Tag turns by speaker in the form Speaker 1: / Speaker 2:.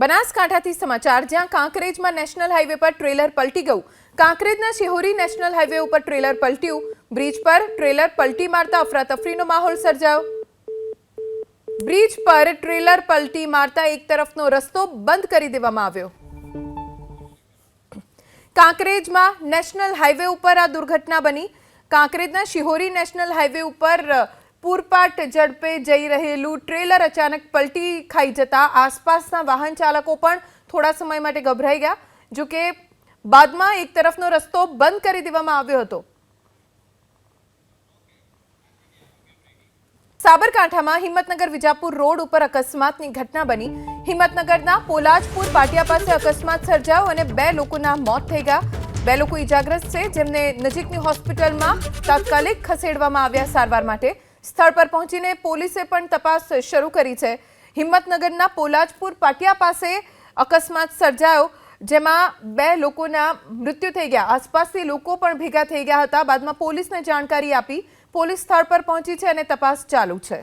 Speaker 1: બનાસકાંઠાથી સમાચાર જ્યાં કાંકરેજમાં national highway પર ટ્રેલર પલટી ગયું। કાંકરેજના શિહોરી નેશનલ હાઈવે ઉપર ટ્રેલર પલટ્યું। બ્રિજ પર ટ્રેલર પલટી મારતા અફરાતફરીનો માહોલ સર્જાયો। બ્રિજ પર ટ્રેલર પલટી મારતા એક તરફનો રસ્તો બંધ કરી દેવામાં આવ્યો। કાંકરેજમાં નેશનલ હાઈવે ઉપર આ દુર્ઘટના બની। કાંકરેજના શિહોરી નેશનલ હાઈવે ઉપર પૂરપાટ ઝડપે જઈ રહેલું ટ્રેલર અચાનક પલટી ખાઈ જતા આસપાસના વાહન ચાલકો પણ થોડા સમય માટે ગભરાઈ ગયા। જો કે બાદમાં એક તરફનો રસ્તો બંધ કરી દેવામાં આવ્યો હતો। સાબરકાંઠામાં હિંમતનગર વિજાપુર રોડ ઉપર અકસ્માતની ઘટના બની। હિંમતનગરના પોલાજપુર પાટિયા પાસે અકસ્માત સર્જાયો અને 2 લોકોના મોત થઈ ગયા। 2 લોકો ઈજાગ્રસ્ત છે, જેમને નજીકની હોસ્પિટલમાં તાત્કાલિક ખસેડવામાં આવ્યા સારવાર માટે। સ્થળ પર પહોંચીને પોલીસે પણ તપાસ શરૂ કરી છે। હિંમતનગરના પોલાજપુર પાટિયા પાસે અકસ્માત સર્જાયો, જેમાં 2 લોકોના મૃત્યુ થઈ ગયા। આસપાસથી લોકો પણ ભેગા થઈ ગયા હતા। બાદમાં પોલીસને જાણકારી આપી પોલીસ સ્થળ પર પહોંચી છે અને તપાસ ચાલુ છે।